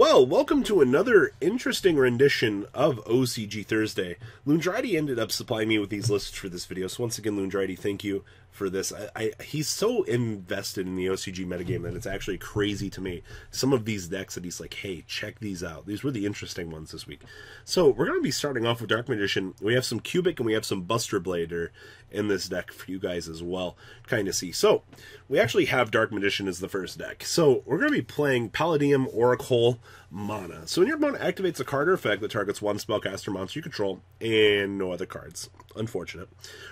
Well, welcome to another interesting rendition of OCG Thursday. Lundrity ended up supplying me with these lists for this video, so once again, Lundrity, thank you for this. He's so invested in the OCG metagame that it's actually crazy to me. Some of these decks that he's like, hey, check these out. These were the interesting ones this week. So we're going to be starting off with Dark Magician. We have some Cubic and we have some Buster Blader in this deck for you guys as well, kind of see. So we actually have Dark Magician as the first deck. So we're going to be playing Palladium Oracle Mana. So when your opponent activates a card or effect that targets one spellcaster monster you control and no other cards. Unfortunate.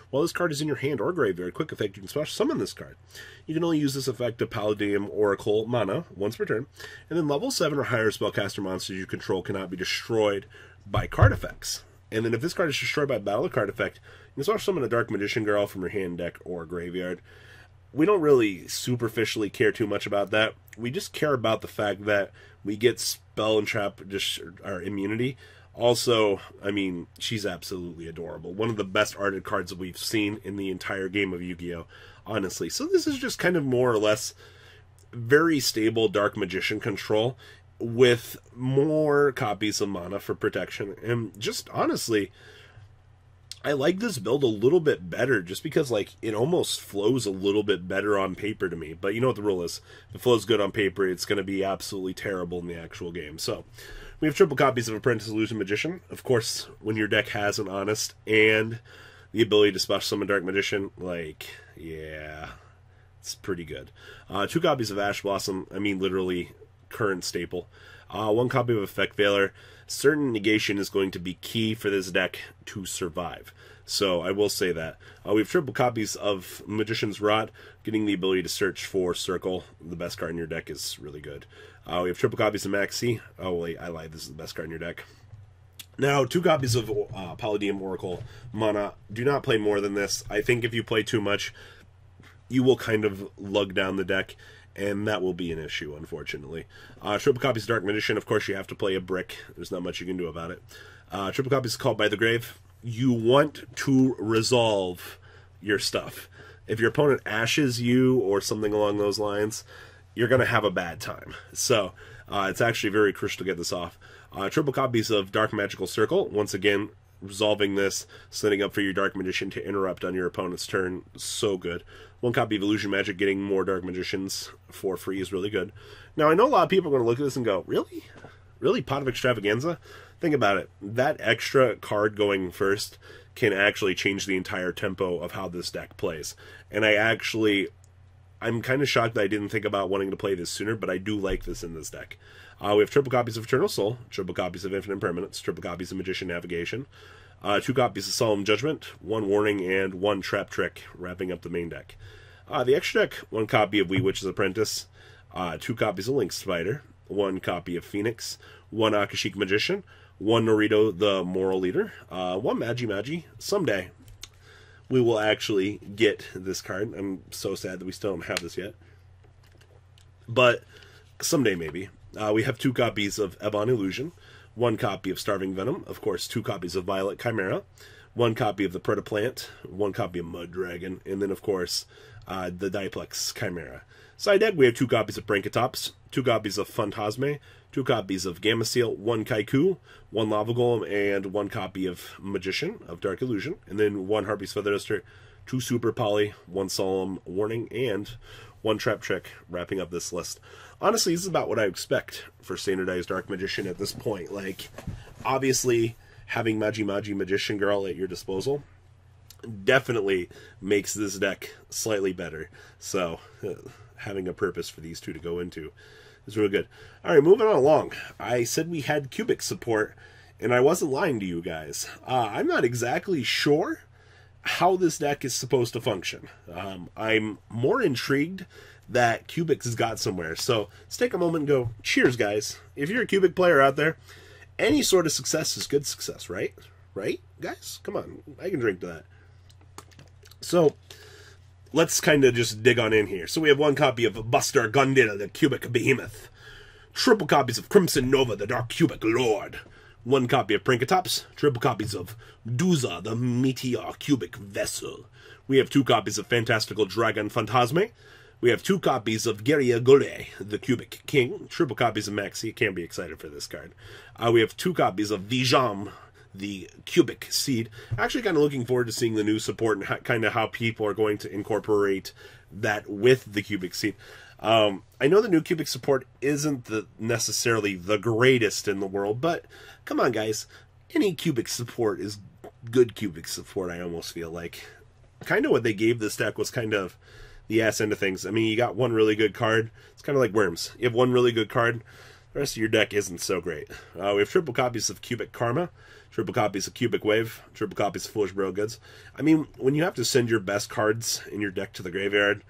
While this card is in your hand or graveyard, quick effect, you can special summon this card. You can only use this effect of Palladium Oracle Mana once per turn, and then level 7 or higher spellcaster monsters you control cannot be destroyed by card effects. And then if this card is destroyed by battle or card effect, you can special summon a Dark Magician Girl from your hand, deck, or graveyard. We don't really superficially care too much about that. We just care about the fact that we get spell and trap our immunity. Also, I mean, she's absolutely adorable. One of the best arted cards that we've seen in the entire game of Yu-Gi-Oh, honestly. So this is just kind of more or less very stable Dark Magician control with more copies of mana for protection. And just honestly, I like this build a little bit better just because, like, it almost flows a little bit better on paper to me. But you know what the rule is. If it flows good on paper, it's going to be absolutely terrible in the actual game. So we have triple copies of Apprentice Illusion Magician. Of course, when your deck has an Honest and the ability to special summon Dark Magician, like, yeah, it's pretty good. 2 copies of Ash Blossom. I mean, literally, current staple. 1 copy of Effect Veiler. Certain negation is going to be key for this deck to survive. So I will say that. We have triple copies of Magician's Rod, getting the ability to search for Circle. The best card in your deck is really good. We have triple copies of Maxi. Oh wait, I lied. This is the best card in your deck. Now, 2 copies of Palladium Oracle Mana. Do not play more than this. I think if you play too much, you will kind of lug down the deck, and that will be an issue, unfortunately. Triple copies of Dark Magician. Of course, you have to play a brick. There's not much you can do about it. Triple copies of Called by the Grave. You want to resolve your stuff. If your opponent ashes you or something along those lines, you're going to have a bad time. So it's actually very crucial to get this off. Triple copies of Dark Magical Circle. Once again, resolving this, setting up for your Dark Magician to interrupt on your opponent's turn. So good. 1 copy of Illusion Magic, getting more Dark Magicians for free is really good. Now, I know a lot of people are going to look at this and go, really? Really? Pot of Extravaganza? Think about it. That extra card going first can actually change the entire tempo of how this deck plays. And I'm kind of shocked that I didn't think about wanting to play this sooner, but I do like this in this deck. We have triple copies of Eternal Soul, triple copies of Infinite Permanence, triple copies of Magician Navigation, 2 copies of Solemn Judgment, 1 Warning, and 1 Trap Trick, wrapping up the main deck. The extra deck, 1 copy of Wee Witch's Apprentice, 2 copies of Link Spider, 1 copy of Phoenix, 1 Akashic Magician, 1 Norito the Moral Leader, 1 Magi. Someday we will actually get this card. I'm so sad that we still don't have this yet. But someday maybe. We have 2 copies of Ebon Illusion, 1 copy of Starving Venom, of course 2 copies of Violet Chimera, 1 copy of the Protoplant, 1 copy of Mud Dragon, and then of course the Diplex Chimera. Side deck, we have 2 copies of Brankatops, 2 copies of Phantasme, 2 copies of Gamma Seal, 1 Kaiku, 1 Lava Golem, and 1 copy of Magician of Dark Illusion, and then 1 Harpy's Feather Duster, 2 Super Poly, 1 Solemn Warning, and 1 Trap Trick, wrapping up this list. Honestly, this is about what I expect for standardized Dark Magician at this point. Like, obviously, having Magi Magician Girl at your disposal definitely makes this deck slightly better. So, having a purpose for these 2 to go into is really good. Alright, moving on along. I said we had Cubic support, and I wasn't lying to you guys. I'm not exactly sure how this deck is supposed to function. I'm more intrigued that Cubic has got somewhere. So let's take a moment and go, cheers, guys. If you're a Cubic player out there, any sort of success is good success, right? Right, guys? Come on, I can drink to that. So let's kind of just dig on in here. So we have 1 copy of Buster Gundil, the Cubic Behemoth. Triple copies of Crimson Nova, the Dark Cubic Lord. 1 copy of Prankatops. Triple copies of Duza, the Meteor Cubic Vessel. We have 2 copies of Fantastical Dragon Phantasme. We have 2 copies of Yugioh, the Cubic King. Triple copies of Maxi. Can't be excited for this card. We have 2 copies of Yugioh, the Cubic Seed. Actually kind of looking forward to seeing the new support and kind of how people are going to incorporate that with the Cubic Seed. I know the new Cubic support isn't necessarily the greatest in the world, but come on, guys. Any Cubic support is good Cubic support, I almost feel like. Kind of what they gave this deck was kind of the ass end of things. I mean, you got one really good card. It's kind of like Worms. You have one really good card. The rest of your deck isn't so great. We have triple copies of Cubic Karma, triple copies of Cubic Wave, triple copies of Foolish Bro Goods. I mean, when you have to send your best cards in your deck to the graveyard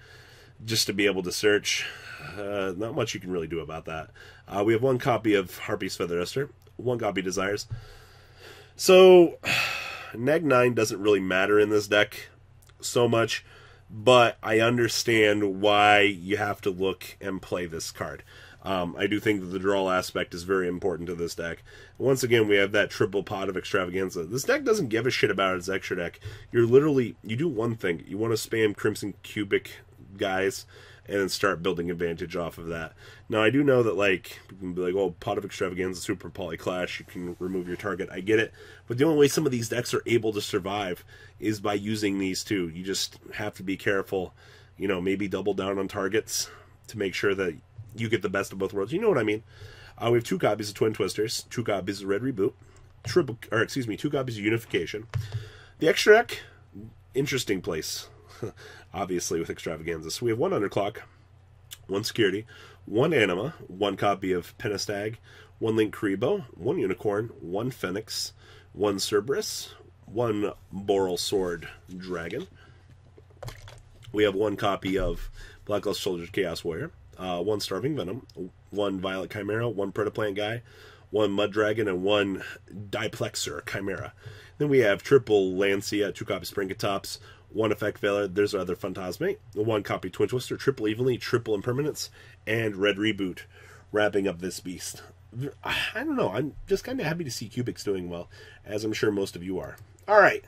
just to be able to search, not much you can really do about that. We have 1 copy of Harpy's Feather Duster, 1 copy of Desires. So, Neg 9 doesn't really matter in this deck so much, but I understand why you have to look and play this card. I do think that the draw aspect is very important to this deck. Once again, we have that triple pot of Extravaganza. This deck doesn't give a shit about its extra deck. You do one thing. You want to spam Crimson Cubic guys and then start building advantage off of that. Now, I do know that, like, you can be like, oh, Pot of Extravaganza, Super Polyclash, you can remove your target. I get it. But the only way some of these decks are able to survive is by using these two. You just have to be careful, you know, maybe double down on targets to make sure that you get the best of both worlds. You know what I mean? We have 2 copies of Twin Twisters, 2 copies of Red Reboot, 2 copies of Unification. The extra deck, interesting place, obviously, with Extravaganza. So we have 1 Underclock, 1 Security, 1 Anima, 1 copy of Penistag, 1 Link Karibo, 1 Unicorn, 1 Phoenix, 1 Cerberus, 1 Boral Sword Dragon. We have 1 copy of Blacklist Soldier's Chaos Warrior, 1 Starving Venom, 1 Violet Chimera, 1 Predaplant Guy, 1 Mud Dragon, and 1 Diplexer Chimera. Then we have triple Lancia, 2 copies Sprinkatops, 1 Effect Veiler, there's our other Phantasmate, 1 copy Twin Twister, triple Evenly, triple Impermanence, and Red Reboot, wrapping up this beast. I don't know, I'm just kind of happy to see Cubics doing well, as I'm sure most of you are. Alright,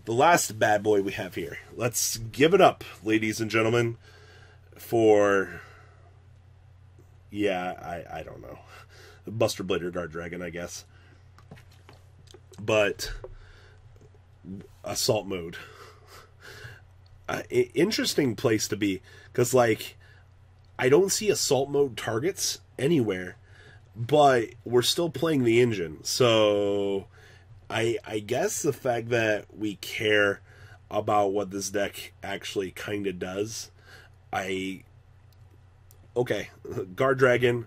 the last bad boy we have here. Let's give it up, ladies and gentlemen, for... yeah, I don't know. Buster Blade or Guard Dragon, I guess. But Assault Mode. Interesting place to be. Because, like, I don't see Assault Mode targets anywhere. But we're still playing the engine. So, I guess the fact that we care about what this deck actually kind of does, okay, Guard Dragon,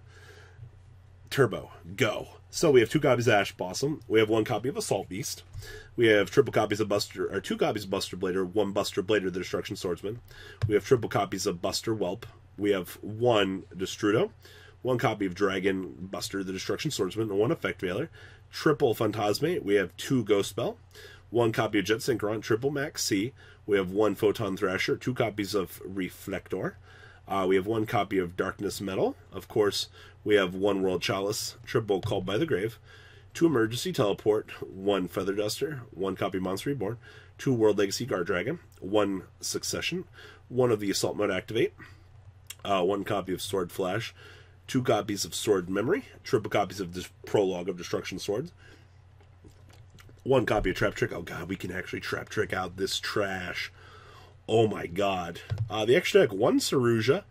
Turbo, go. So we have 2 copies of Ash Blossom. We have 1 copy of Assault Beast. We have 2 copies of Buster Blader, 1 Buster Blader, the Destruction Swordsman. We have triple copies of Buster Whelp. We have 1 Destrudo, 1 copy of Dragon Buster, the Destruction Swordsman, and 1 Effect Veiler. Triple Phantasmate. We have 2 Ghost Spell, 1 copy of Jet Synchron, triple Max C. We have 1 Photon Thrasher, 2 copies of Reflector. We have 1 copy of Darkness Metal. Of course, we have 1 World Chalice, triple Called by the Grave, 2 Emergency Teleport, 1 Feather Duster, 1 copy Monster Reborn, 2 World Legacy Guard Dragon, 1 Succession, 1 of the Assault Mode Activate, 1 copy of Sword Flash, 2 copies of Sword Memory, triple copies of this Prologue of Destruction Swords, 1 copy of Trap Trick. Oh god, we can actually Trap Trick out this trash. Oh my god. The extra deck, 1 Saruja,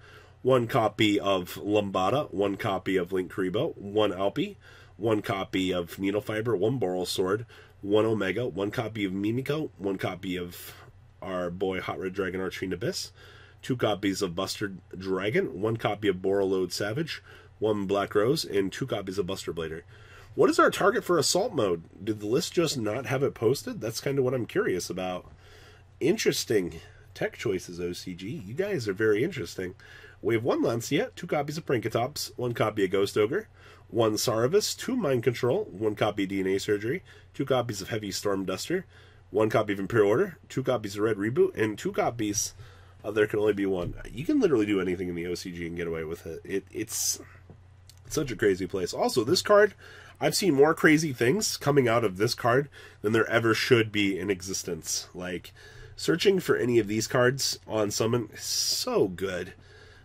1 copy of Lumbada, 1 copy of Link Karibo, 1 Alpi, 1 copy of Needle Fiber, 1 Boral Sword, 1 Omega, 1 copy of Mimiko, 1 copy of our boy Hot Red Dragon Archfiend Abyss, 2 copies of Buster Dragon, 1 copy of Borreload Savage, 1 Black Rose, and 2 copies of Buster Blader. What is our target for Assault Mode? Did the list just not have it posted? That's kind of what I'm curious about. Interesting tech choices, OCG. You guys are very interesting. We have 1 Lancia, 2 copies of Prinkatops, 1 copy of Ghost Ogre, 1 Saravis, 2 Mind Control, 1 copy of DNA Surgery, 2 copies of Heavy Storm Duster, 1 copy of Imperial Order, 2 copies of Red Reboot, and 2 copies of There Can Only Be One. You can literally do anything in the OCG and get away with it. It's such a crazy place. Also, this card, I've seen more crazy things coming out of this card than there ever should be in existence. Like, searching for any of these cards on Summon is so good.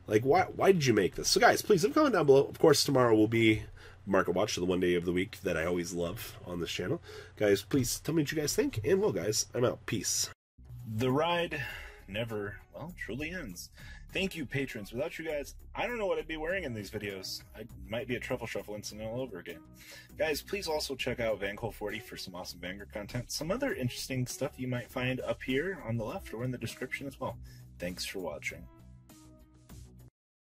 Like, why did you make this? So guys, please leave a comment down below. Of course, tomorrow will be Market Watch, the one day of the week that I always love on this channel. Guys, please tell me what you guys think. And well, guys, I'm out. Peace. The ride never, well, truly ends. Thank you, patrons. Without you guys, I don't know what I'd be wearing in these videos. I might be a truffle shuffle incident all over again. Guys, please also check out Vanquil 40 for some awesome Vanguard content. Some other interesting stuff you might find up here on the left or in the description as well. Thanks for watching.